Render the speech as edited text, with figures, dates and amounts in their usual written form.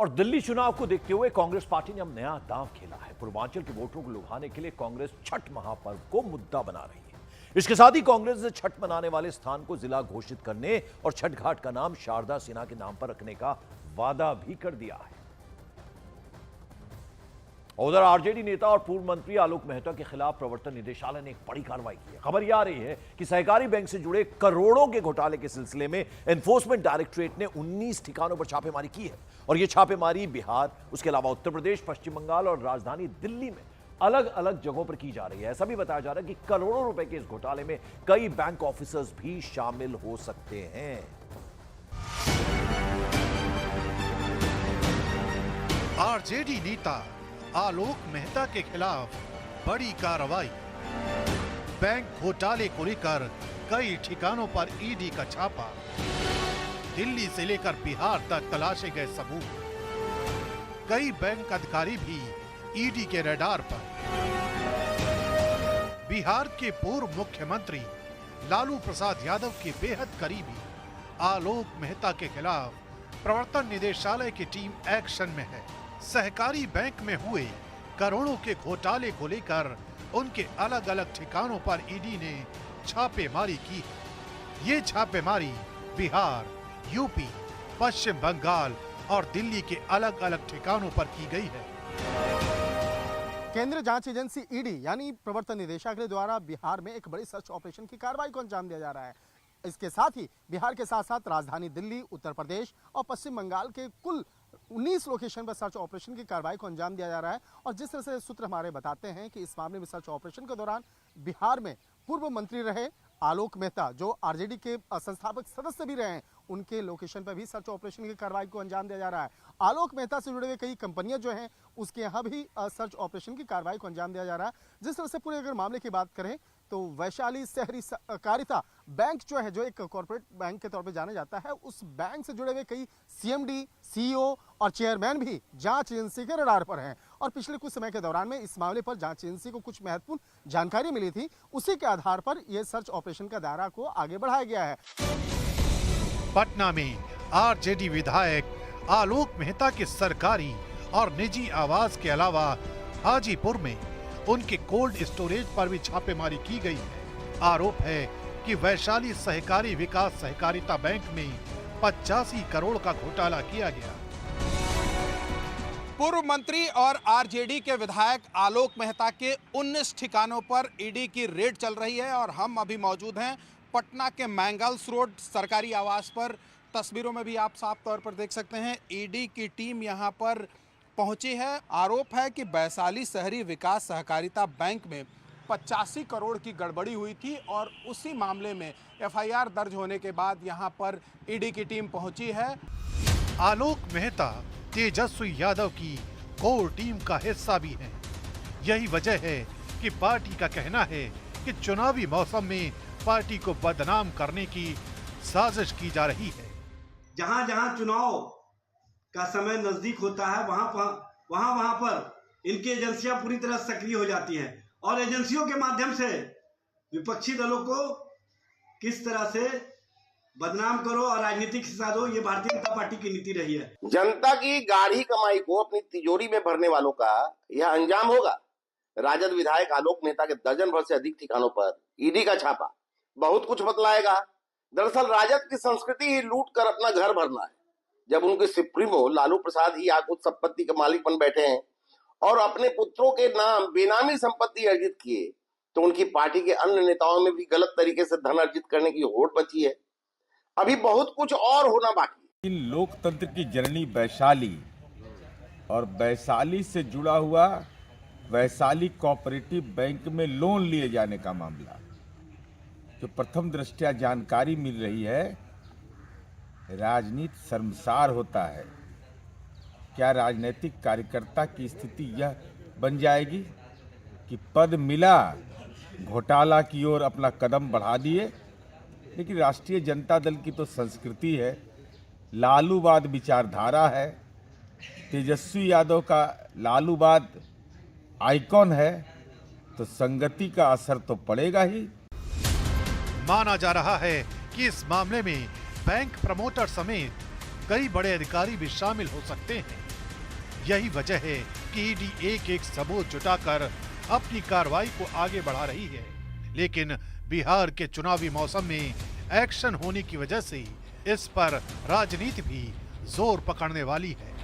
और दिल्ली चुनाव को देखते हुए कांग्रेस पार्टी ने अब नया दांव खेला है। पूर्वांचल के वोटरों को लुभाने के लिए कांग्रेस छठ महापर्व को मुद्दा बना रही है। इसके साथ ही कांग्रेस ने छठ मनाने वाले स्थान को जिला घोषित करने और छठ घाट का नाम शारदा सिन्हा के नाम पर रखने का वादा भी कर दिया है। उधर आरजेडी नेता और पूर्व मंत्री आलोक मेहता के खिलाफ प्रवर्तन निदेशालय ने एक बड़ी कार्रवाई की है। खबर यह आ रही है कि सहकारी बैंक से जुड़े करोड़ों के घोटाले के सिलसिले में एनफोर्समेंट डायरेक्टरेट ने 19 ठिकानों पर छापेमारी की है और यह छापेमारी बिहार, उसके अलावा उत्तर प्रदेश, पश्चिम बंगाल और राजधानी दिल्ली में अलग अलग जगहों पर की जा रही है। ऐसा भी बताया जा रहा है कि करोड़ों रुपए के इस घोटाले में कई बैंक ऑफिसर्स भी शामिल हो सकते हैं। आरजेडी नेता आलोक मेहता के खिलाफ बड़ी कार्रवाई। बैंक घोटाले को लेकर कई ठिकानों पर ईडी का छापा। दिल्ली से लेकर बिहार तक तलाशे गए सबूत। कई बैंक अधिकारी भी ईडी के रडार पर। बिहार के पूर्व मुख्यमंत्री लालू प्रसाद यादव के बेहद करीबी आलोक मेहता के खिलाफ प्रवर्तन निदेशालय की टीम एक्शन में है। सहकारी बैंक में हुए करोड़ों के घोटाले को लेकर उनके अलग अलग ठिकानों पर ईडी ने छापेमारी की। ये छापेमारी बिहार, यूपी, पश्चिम बंगाल और दिल्ली के अलग अलग ठिकानों पर की गई है। केंद्रीय जांच एजेंसी ईडी यानी प्रवर्तन निदेशालय द्वारा बिहार में एक बड़ी सर्च ऑपरेशन की कार्रवाई को अंजाम दिया जा रहा है। इसके साथ ही बिहार के साथ साथ राजधानी दिल्ली, उत्तर प्रदेश और पश्चिम बंगाल के कुल 19 लोकेशन पर सर्च ऑपरेशन की कार्रवाई को अंजाम दिया जा रहा है। और जिस तरह से सूत्र हमारे बताते हैं कि इस मामले में सर्च ऑपरेशन के दौरान बिहार में पूर्व मंत्री रहे आलोक मेहता, जो आरजेडी के संस्थापक सदस्य भी रहे हैं, उनके लोकेशन पर भी सर्च ऑपरेशन की कार्रवाई को अंजाम दिया जा रहा है। आलोक मेहता से जुड़े हुए कई कंपनियां जो हैं उसके यहाँ भी सर्च ऑपरेशन की कार्रवाई को अंजाम दिया जा रहा है। जिस तरह से पूरे अगर मामले की बात करें तो वैशाली शहरी सहकारिता बैंक जो है, जो एक कॉर्पोरेट बैंक के तौर पे जाना जाता है, उस बैंक से जुड़े हुए कई सीएमडी, सीईओ और चेयरमैन भी जांच एजेंसी के रडार पर हैं। और पिछले कुछ समय के दौरान में इस मामले पर जांच एजेंसी को कुछ महत्वपूर्ण जानकारी मिली थी, उसी के आधार पर यह सर्च ऑपरेशन का दायरा को आगे बढ़ाया गया है। पटना में आरजेडी विधायक आलोक मेहता के सरकारी और निजी आवास के अलावा हाजीपुर में उनके कोल्ड स्टोरेज पर भी छापेमारी की गई है। आरोप है कि वैशाली सहकारी विकास सहकारिता बैंक में 85 करोड़ का घोटाला किया गया। पूर्व मंत्री और आरजेडी के विधायक आलोक मेहता के 19 ठिकानों पर ईडी की रेड चल रही है और हम अभी मौजूद हैं पटना के मैंगल्स रोड सरकारी आवास पर। तस्वीरों में भी आप साफ तौर पर देख सकते हैं ईडी की टीम यहां पर पहुंची है। आरोप है कि वैशाली शहरी विकास सहकारिता बैंक में 85 करोड़ की गड़बड़ी हुई थी और उसी मामले में एफआईआर दर्ज होने के बाद यहां पर ईडी की टीम पहुंची है। आलोक मेहता तेजस्वी यादव की कोर टीम का हिस्सा भी हैं। यही वजह है कि पार्टी का कहना है कि चुनावी मौसम में पार्टी को बदनाम करने की साजिश की जा रही है। जहां जहां चुनाव का समय नजदीक होता है वहां पर इनकी एजेंसियां पूरी तरह सक्रिय हो जाती हैं और एजेंसियों के माध्यम से विपक्षी दलों को किस तरह से बदनाम करो और राजनीतिक हिस्सा दो, ये भारतीय जनता पार्टी की नीति रही है। जनता की गाढ़ी कमाई को अपनी तिजोरी में भरने वालों का यह अंजाम होगा। राजद विधायक आलोक मेहता के दर्जन भर से अधिक ठिकानों पर ईडी का छापा बहुत कुछ बतलाएगा। दरअसल राजद की संस्कृति ही लूट कर अपना घर भरना है। जब उनके सुप्रीमो लालू प्रसाद ही आज उस संपत्ति के मालिक बन बैठे हैं और अपने पुत्रों के नाम बेनामी संपत्ति अर्जित किए, तो उनकी पार्टी के अन्य नेताओं में भी गलत तरीके से धन अर्जित करने की होड़ बची है। अभी बहुत कुछ और होना बाकी है। लोकतंत्र की जननी वैशाली और वैशाली से जुड़ा हुआ वैशाली कोऑपरेटिव बैंक में लोन लिए जाने का मामला, जो प्रथम दृष्टया जानकारी मिल रही है, राजनीति शर्मसार होता है। क्या राजनीतिक कार्यकर्ता की स्थिति यह बन जाएगी कि पद मिला, घोटाला की ओर अपना कदम बढ़ा दिए? लेकिन राष्ट्रीय जनता दल की तो संस्कृति है, लालूवाद विचारधारा है, तेजस्वी यादव का लालूवाद आइकॉन है, तो संगति का असर तो पड़ेगा ही। माना जा रहा है कि इस मामले में बैंक प्रमोटर समेत कई बड़े अधिकारी भी शामिल हो सकते हैं। यही वजह है कि ईडी एक एक सबूत जुटाकर अपनी कार्रवाई को आगे बढ़ा रही है। लेकिन बिहार के चुनावी मौसम में एक्शन होने की वजह से इस पर राजनीति भी जोर पकड़ने वाली है।